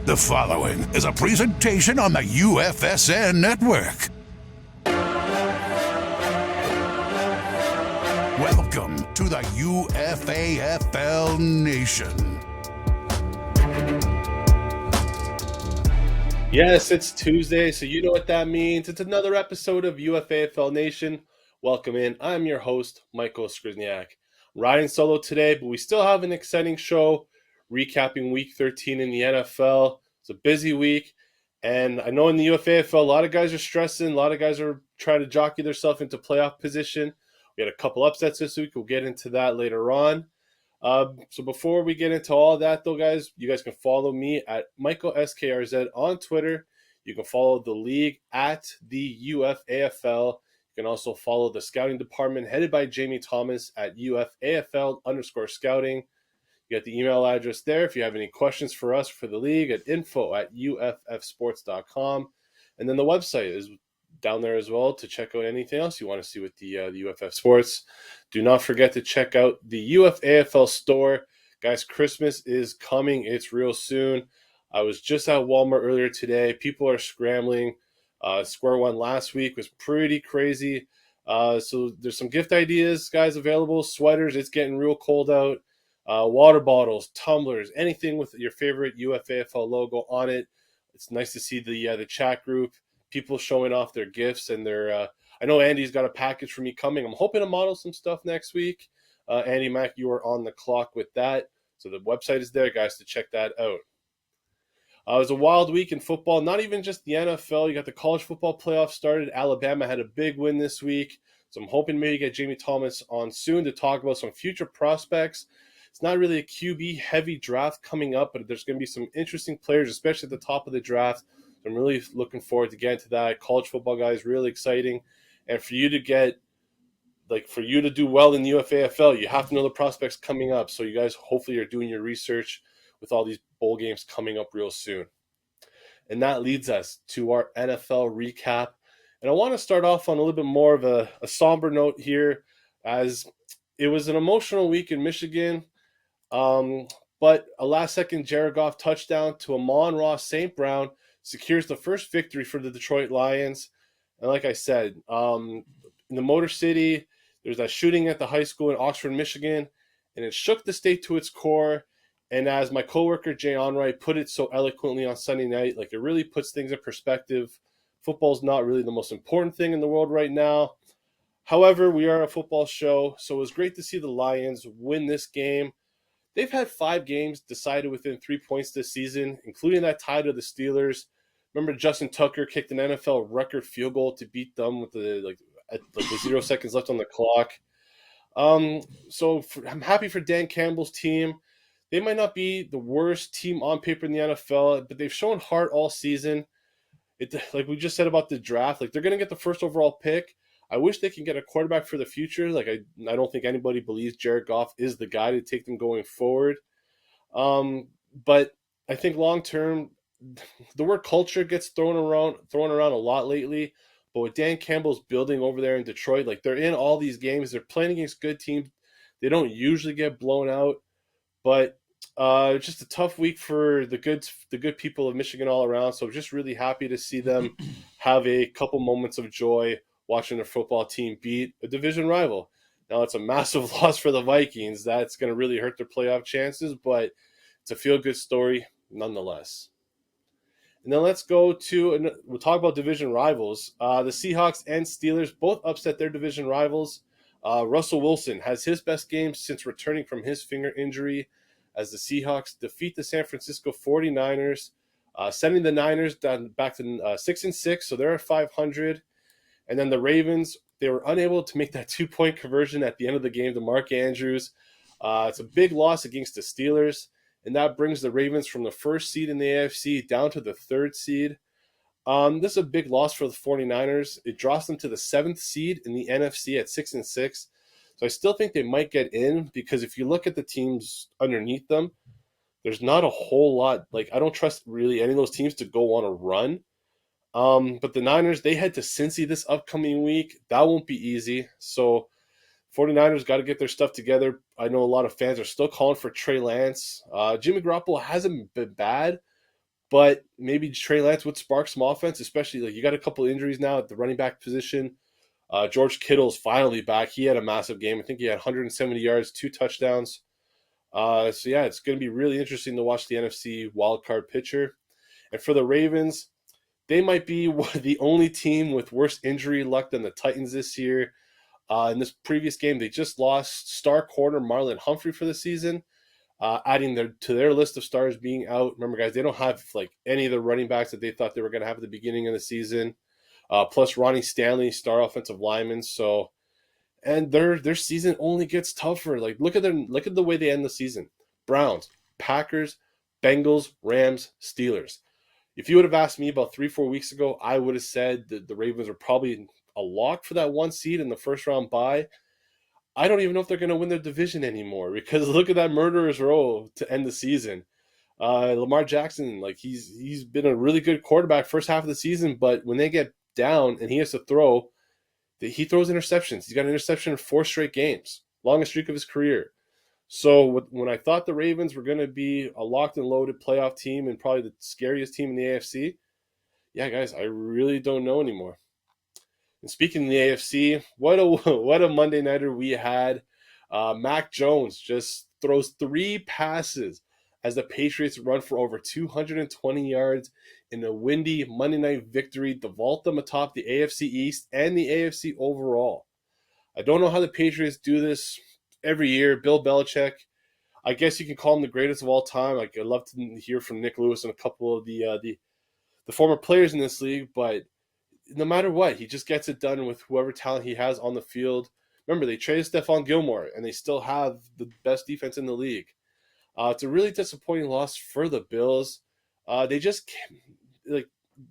The following is a presentation on the UFSN Network. Welcome to the UFAFL Nation. Yes, it's Tuesday, so you know what that means. It's another episode of UFAFL Nation. Welcome in. I'm your host, Michael Skrzyniak. Riding solo today, but we still have an exciting show recapping Week 13 in the NFL. It's a busy week, and I know in the UFAFL, a lot of guys are stressing. A lot of guys are trying to jockey themselves into playoff position. We had a couple upsets this week. We'll get into that later on. So before we get into all that, though, guys, you guys can follow me at Michael SKRZ on Twitter. You can follow the league at the UFAFL. You can also follow the scouting department headed by Jamie Thomas at UFAFL_scouting. You got the email address there if you have any questions for us for the league at info@uffsports.com. And then the website is down there as well to check out anything else you want to see with the UFF Sports. Do not forget to check out the UFAFL store. Guys, Christmas is coming. It's real soon. I was just at Walmart earlier today. People are scrambling. Square one last week was pretty crazy. So there's some gift ideas, guys, available. Sweaters, it's getting real cold out. Water bottles, tumblers, anything with your favorite UFAFL logo on it. It's nice to see the chat group, people showing off their gifts and their. I know Andy's got a package for me coming. I'm hoping to model some stuff next week. Andy Mack, you are on the clock with that. So the website is there, guys, to check that out. It was a wild week in football, not even just the NFL. You got the college football playoffs started. Alabama had a big win this week. So I'm hoping maybe get Jamie Thomas on soon to talk about some future prospects. It's not really a QB-heavy draft coming up, but there's going to be some interesting players, especially at the top of the draft. I'm really looking forward to getting to that. College football, guys, really exciting. And for you to do well in the UFAFL, you have to know the prospects coming up. So you guys hopefully are doing your research with all these bowl games coming up real soon. And that leads us to our NFL recap. And I want to start off on a little bit more of a somber note here, as it was an emotional week in Michigan. But a last-second Jared Goff touchdown to Amon-Ra St. Brown secures the first victory for the Detroit Lions. And like I said, in the Motor City, there's that shooting at the high school in Oxford, Michigan, and it shook the state to its core. And as my coworker Jay Onright put it so eloquently on Sunday night, like, it really puts things in perspective. Football's not really the most important thing in the world right now. However, we are a football show, so it was great to see the Lions win this game. They've had 5 games decided within 3 points this season, including that tie to the Steelers. Remember, Justin Tucker kicked an NFL record field goal to beat them with the 0 seconds left on the clock. I'm happy for Dan Campbell's team. They might not be the worst team on paper in the NFL, but they've shown heart all season. Like we just said about the draft, like, they're going to get the first overall pick. I wish they can get a quarterback for the future. Like, I don't think anybody believes Jared Goff is the guy to take them going forward. But I think long term, the word culture gets thrown around a lot lately. But with Dan Campbell's building over there in Detroit, like, they're in all these games. They're playing against good teams. They don't usually get blown out. But just a tough week for the good people of Michigan all around. So just really happy to see them have a couple moments of joy watching their football team beat a division rival. Now, it's a massive loss for the Vikings. That's going to really hurt their playoff chances, but it's a feel-good story nonetheless. And then let's go to, we'll talk about division rivals. The Seahawks and Steelers both upset their division rivals. Russell Wilson has his best game since returning from his finger injury as the Seahawks defeat the San Francisco 49ers, sending the Niners down back to 6-6, so they're at 500. And then the Ravens, they were unable to make that 2-point conversion at the end of the game to Mark Andrews. It's a big loss against the Steelers, and that brings the Ravens from the 1st seed in the AFC down to the 3rd seed. This is a big loss for the 49ers. It drops them to the 7th seed in the NFC at 6-6. So I still think they might get in, because if you look at the teams underneath them, there's not a whole lot. Like, I don't trust really any of those teams to go on a run. But the Niners, they head to Cincy this upcoming week. That won't be easy. So 49ers got to get their stuff together. I know a lot of fans are still calling for Trey Lance. Jimmy Garoppolo hasn't been bad, but maybe Trey Lance would spark some offense, especially like you got a couple injuries now at the running back position. George Kittle's finally back. He had a massive game. I think he had 170 yards, 2 touchdowns. So yeah, it's going to be really interesting to watch the NFC wildcard picture. And for the Ravens, they might be the only team with worse injury luck than the Titans this year. In this previous game, they just lost star corner Marlon Humphrey for the season, adding to their list of stars being out. Remember, guys, they don't have like any of the running backs that they thought they were going to have at the beginning of the season. Plus Ronnie Stanley, star offensive lineman. So, and their season only gets tougher. Like look at the way they end the season: Browns, Packers, Bengals, Rams, Steelers. If you would have asked me about 3-4 weeks ago, I would have said that the Ravens are probably a lock for that 1 seed in the first round bye. I don't even know if they're going to win their division anymore because look at that murderer's row to end the season. Lamar Jackson, like he's been a really good quarterback first half of the season, but when they get down and he has to throw, he throws interceptions. He's got an interception in 4 straight games, longest streak of his career. So when I thought the Ravens were going to be a locked and loaded playoff team and probably the scariest team in the AFC, yeah, guys, I really don't know anymore. And speaking of the AFC, what a Monday nighter we had. Mac Jones just throws 3 passes as the Patriots run for over 220 yards in a windy Monday night victory to vault them atop the AFC East and the AFC overall. I don't know how the Patriots do this every year. Bill Belichick, I guess you can call him the greatest of all time. Like, I'd love to hear from Nick Lewis and a couple of the former players in this league, but no matter what, he just gets it done with whoever talent he has on the field. Remember, they traded Stephon Gilmore, and they still have the best defense in the league. It's a really disappointing loss for the Bills. They just like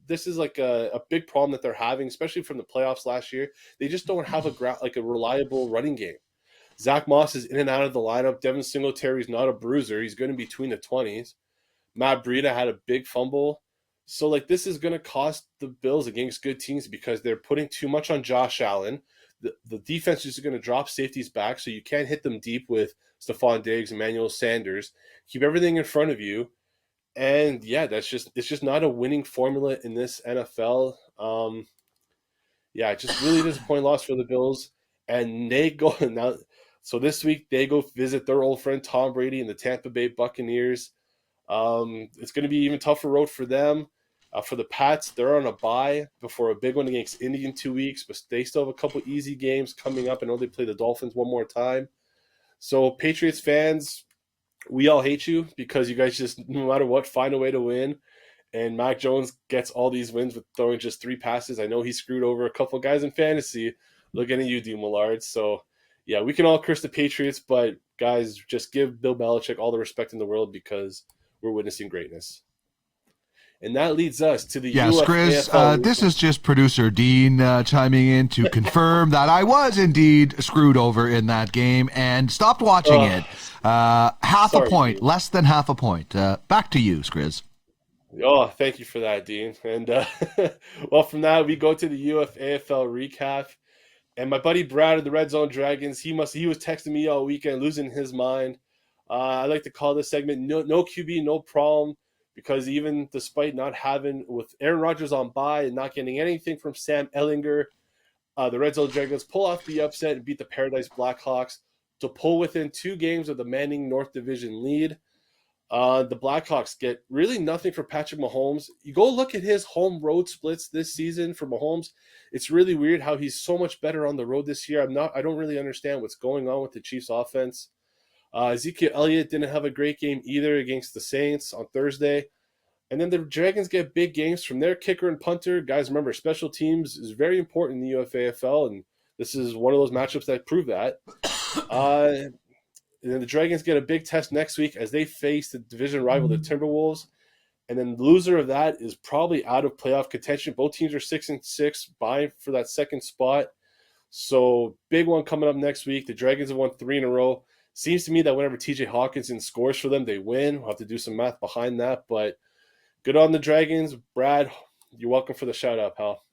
this is like a big problem that they're having, especially from the playoffs last year. They just don't have a reliable running game. Zach Moss is in and out of the lineup. Devin Singletary's not a bruiser. He's going to be between the 20s. Matt Breida had a big fumble. So, like, this is going to cost the Bills against good teams because they're putting too much on Josh Allen. The defense is going to drop safeties back, so you can't hit them deep with Stephon Diggs, Emmanuel Sanders. Keep everything in front of you. And, yeah, it's just not a winning formula in this NFL. Yeah, just really disappointing loss for the Bills. And they go now. So this week they go visit their old friend Tom Brady and the Tampa Bay Buccaneers. It's going to be even tougher road for them. For the Pats, they're on a bye before a big one against Indy in 2 weeks, but they still have a couple easy games coming up. I know they play the Dolphins one more time. So Patriots fans, we all hate you because you guys just, no matter what, find a way to win. And Mac Jones gets all these wins with throwing just 3 passes. I know he screwed over a couple guys in fantasy. Looking at you, D. Millard. So, yeah, we can all curse the Patriots, but guys, just give Bill Belichick all the respect in the world because we're witnessing greatness. And that leads us to the UFAFL. This is just producer Dean chiming in to confirm that I was indeed screwed over in that game and stopped watching it. Half a point, Dean. Less than half a point. Back to you, Skrizz. Oh, thank you for that, Dean. And, well, from that, we go to the UFAFL recap. And my buddy Brad of the Red Zone Dragons, he was texting me all weekend, losing his mind. I like to call this segment no QB, no problem, because even despite not having, with Aaron Rodgers on bye and not getting anything from Sam Ehlinger, the Red Zone Dragons pull off the upset and beat the Paradise Blackhawks to pull within 2 games of the Manning North Division lead. The Blackhawks get really nothing for Patrick Mahomes. You go look at his home road splits this season for Mahomes. It's really weird how he's so much better on the road this year. I don't really understand what's going on with the Chiefs offense. Ezekiel Elliott didn't have a great game either against the Saints on Thursday. And then the Dragons get big games from their kicker and punter. Guys, remember, special teams is very important in the UFAFL, and this is one of those matchups that prove that. And then the Dragons get a big test next week as they face the division rival, the Timberwolves. And then the loser of that is probably out of playoff contention. Both teams are 6-6, vying for that second spot. So big one coming up next week. The Dragons have won 3 in a row. Seems to me that whenever TJ Hawkinson scores for them, they win. We'll have to do some math behind that. But good on the Dragons. Brad, you're welcome for the shout-out, pal.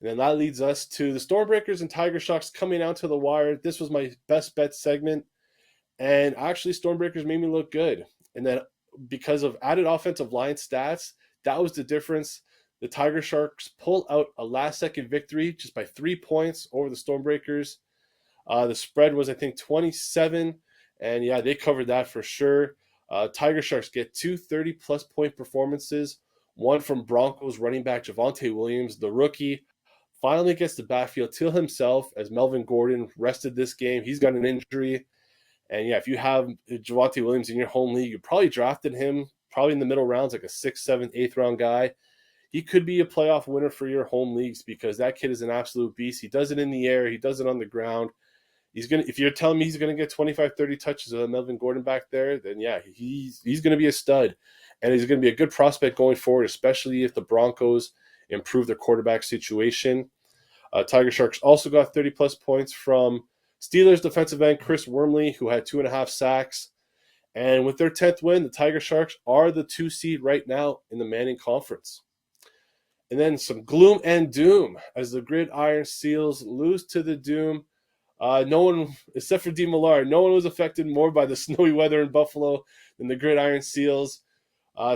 And then that leads us to the Stormbreakers and Tiger Sharks coming out to the wire. This was my best bet segment. And actually, Stormbreakers made me look good. And then because of added offensive line stats, that was the difference. The Tiger Sharks pull out a last-second victory just by 3 points over the Stormbreakers. The spread was, I think, 27, and yeah, they covered that for sure. Tiger Sharks get 2 30-plus point performances, one from Broncos running back Javonte Williams, the rookie, finally gets the backfield to himself as Melvin Gordon rested this game. He's got an injury. And yeah, if you have Javonte Williams in your home league, you probably drafted him probably in the middle rounds, like a 6th, 7th, 8th round guy. He could be a playoff winner for your home leagues because that kid is an absolute beast. He does it in the air. He does it on the ground. If you're telling me he's going to get 25, 30 touches of Melvin Gordon back there, then yeah, he's going to be a stud. And he's going to be a good prospect going forward, especially if the Broncos improve their quarterback situation. Tiger Sharks also got 30-plus points from Steelers defensive end Chris Wormley, who had 2.5 sacks. And with their 10th win, the Tiger Sharks are the 2 seed right now in the Manning Conference. And then some gloom and doom as the GridIron Seals lose to the Doom. No one, except for D. Millard, no one was affected more by the snowy weather in Buffalo than the GridIron Seals.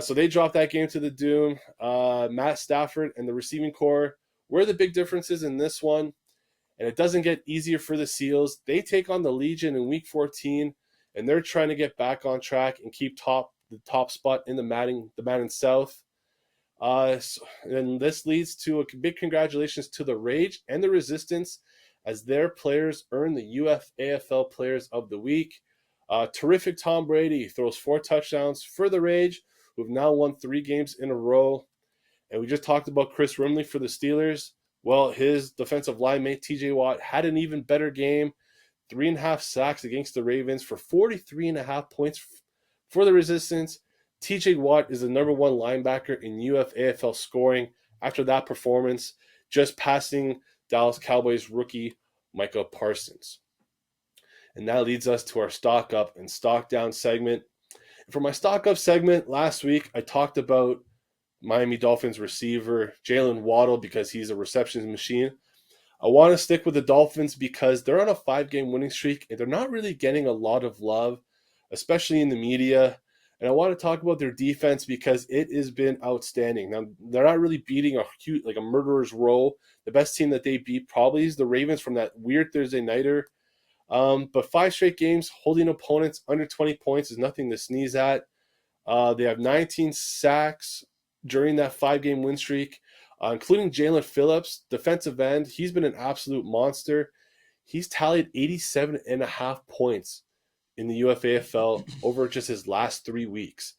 So they dropped that game to the Doom. Matt Stafford and the receiving core were the big differences in this one. And it doesn't get easier for the Seals. They take on the Legion in Week 14, and they're trying to get back on track and keep the top spot in the Madden South. And this leads to a big congratulations to the Rage and the Resistance as their players earn the UFAFL Players of the Week. Terrific Tom Brady throws 4 touchdowns for the Rage, who've now won 3 games in a row. And we just talked about Chris Rumley for the Steelers. Well, his defensive line mate, TJ Watt, had an even better game. 3.5 sacks against the Ravens for 43.5 points for the Resistance. TJ Watt is the number 1 linebacker in UFAFL scoring after that performance, just passing Dallas Cowboys rookie Micah Parsons. And that leads us to our stock up and stock down segment. For my stock up segment last week, I talked about Miami Dolphins receiver Jalen Waddle because he's a reception machine. I want to stick with the Dolphins because they're on a 5-game winning streak and they're not really getting a lot of love, especially in the media. And I want to talk about their defense because it has been outstanding. Now, they're not really beating a murderer's row. The best team that they beat probably is the Ravens from that weird Thursday nighter. But 5 straight games holding opponents under 20 points is nothing to sneeze at. They have 19 sacks during that 5-game win streak, including Jalen Phillips, defensive end. He's been an absolute monster. He's tallied 87.5 points in the UFAFL over just his last 3 weeks.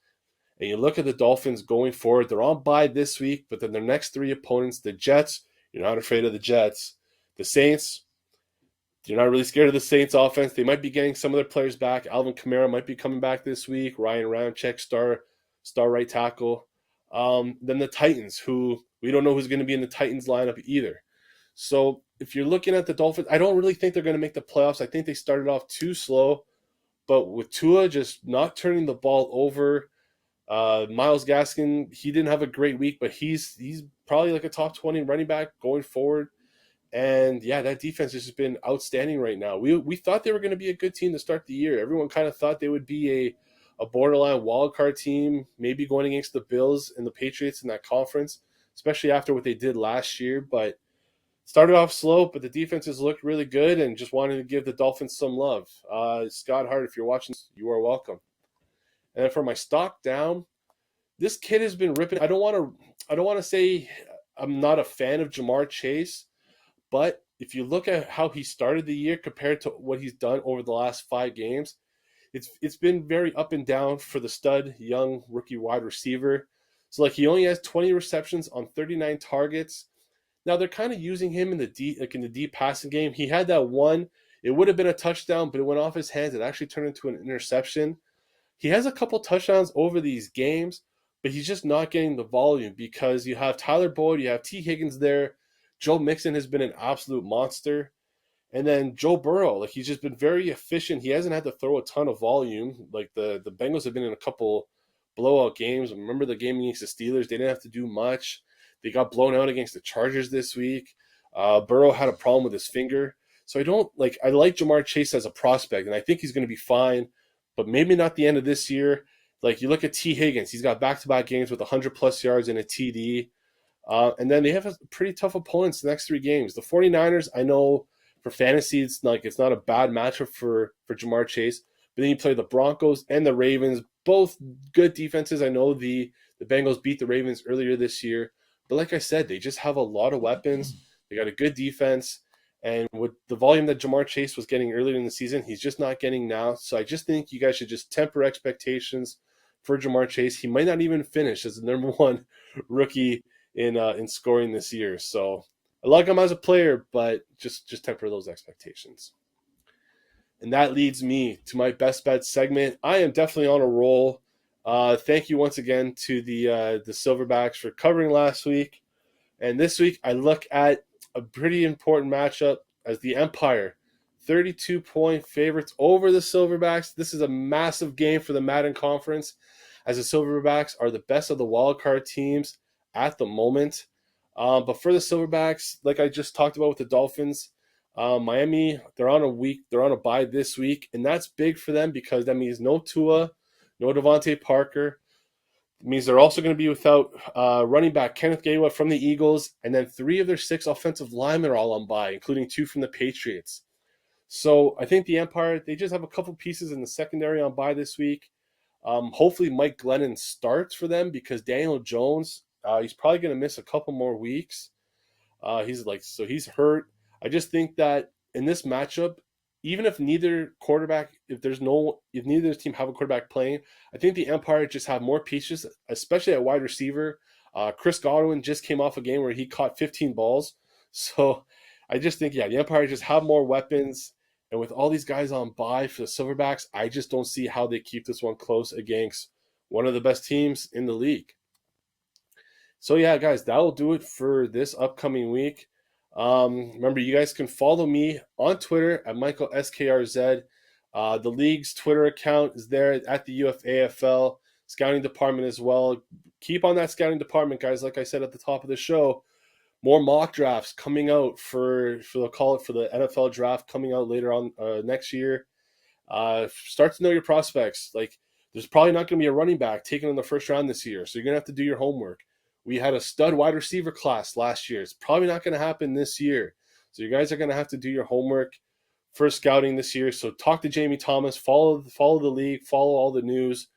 And you look at the Dolphins going forward, they're on bye this week, but then their next 3 opponents, the Jets, you're not afraid of the Jets. The Saints, you're not really scared of the Saints offense. They might be getting some of their players back. Alvin Kamara might be coming back this week. Ryan Ramczyk, star right tackle. Then the Titans, who we don't know who's going to be in the Titans lineup either. So if you're looking at the Dolphins, I don't really think they're going to make the playoffs. I think they started off too slow. But with Tua just not turning the ball over, Myles Gaskin, he didn't have a great week, but he's probably like a top 20 running back going forward. And yeah, that defense has just been outstanding right now. We thought they were going to be a good team to start the year. Everyone kind of thought they would be a borderline wildcard team, maybe going against the Bills and the Patriots in that conference, especially after what they did last year. But started off slow, but the defenses looked really good and just wanted to give the Dolphins some love. Scott Hart, if you're watching, you are welcome. And then for my stock down, this kid has been ripping. I don't want to say I'm not a fan of Jamar Chase, but if you look at how he started the year compared to what he's done over the last 5 games, it's been very up and down for the stud young rookie wide receiver. So like he only has 20 receptions on 39 targets. Now they're kind of using him in the deep passing game. He had that one. It would have been a touchdown, but it went off his hands. It actually turned into an interception. He has a couple touchdowns over these games, but he's just not getting the volume because you have Tyler Boyd, you have T. Higgins there. Joe Mixon has been an absolute monster. And then Joe Burrow, like he's just been very efficient. He hasn't had to throw a ton of volume. Like the Bengals have been in a couple blowout games. Remember the game against the Steelers? They didn't have to do much. They got blown out against the Chargers this week. Burrow had a problem with his finger. So I like Jamar Chase as a prospect, and I think he's going to be fine, but maybe not the end of this year. Like you look at T. Higgins, he's got back-to-back games with 100-plus yards and a TD. And then they have a pretty tough opponents the next 3 games. The 49ers, I know for fantasy, it's not a bad matchup for Jamar Chase. But then you play the Broncos and the Ravens, both good defenses. I know the Bengals beat the Ravens earlier this year. But like I said, they just have a lot of weapons. They got a good defense. And with the volume that Jamar Chase was getting earlier in the season, he's just not getting now. So I just think you guys should just temper expectations for Jamar Chase. He might not even finish as the number 1 rookie in scoring this year. So I like him as a player, but just temper those expectations. And that leads me to my best bet segment. I am definitely on a roll. Thank you once again to the Silverbacks for covering last week. And this week I look at a pretty important matchup as the Empire, 32-point favorites over the Silverbacks. This is a massive game for the Madden Conference, as the Silverbacks are the best of the wildcard teams at the moment. But for the Silverbacks, like I just talked about with the Dolphins, Miami, they're on a bye this week, and that's big for them because that means no Tua, no Devontae Parker. It means they're also going to be without running back Kenneth Gainwell from the Eagles, and then 3 of their 6 offensive linemen are all on bye, including 2 from the Patriots. So I think the Empire, they just have a couple pieces in the secondary on bye this week. Hopefully Mike Glennon starts for them because Daniel Jones, he's probably going to miss a couple more weeks. He's hurt. I just think that in this matchup, even if neither team have a quarterback playing, I think the Empire just have more pieces, especially at wide receiver. Chris Godwin just came off a game where he caught 15 balls. So I just think, the Empire just have more weapons. And with all these guys on bye for the Silverbacks, I just don't see how they keep this one close against one of the best teams in the league. So guys, that will do it for this upcoming week. Remember, you guys can follow me on Twitter at MichaelSKRZ. The league's Twitter account is there at the UFAFL scouting department as well. Keep on that scouting department, guys. Like I said at the top of the show, more mock drafts coming out for the NFL draft coming out later on next year. Start to know your prospects. Like, there's probably not going to be a running back taken in the first round this year, so you're going to have to do your homework. We had a stud wide receiver class last year. It's probably not going to happen this year. So you guys are going to have to do your homework for scouting this year. So talk to Jamie Thomas, follow the league, follow all the news.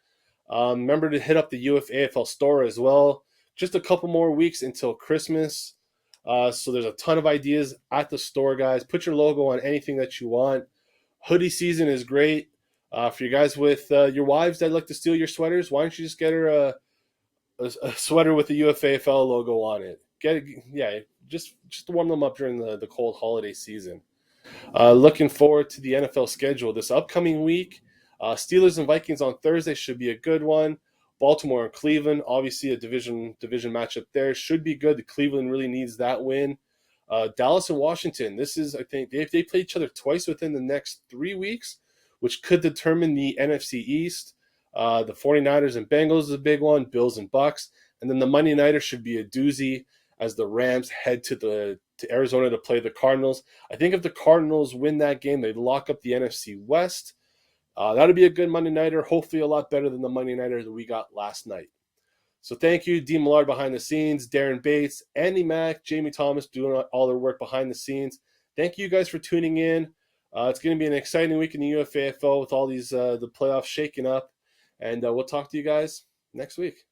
Remember to hit up the UFAFL store as well. Just a couple more weeks until Christmas. So there's a ton of ideas at the store, guys. Put your logo on anything that you want. Hoodie season is great. For you guys with your wives that like to steal your sweaters, why don't you just get her a sweater with the UFAFL logo on it? Just to warm them up during the cold holiday season. Looking forward to the NFL schedule this upcoming week. Steelers and Vikings on Thursday should be a good one. Baltimore and Cleveland, obviously a division matchup there, should be good. Cleveland really needs that win. Dallas and Washington, this is, I think, they play each other twice within the next 3 weeks, which could determine the NFC East. The 49ers and Bengals is a big one, Bills and Bucks. And then the Monday Nighter should be a doozy as the Rams head to Arizona to play the Cardinals. I think if the Cardinals win that game, they lock up the NFC West. That'll be a good Monday Nighter, hopefully a lot better than the Monday Nighter that we got last night. So thank you, Dean Millard behind the scenes, Darren Bates, Andy Mack, Jamie Thomas doing all their work behind the scenes. Thank you guys for tuning in. It's going to be an exciting week in the UFAFL with all these the playoffs shaking up. And we'll talk to you guys next week.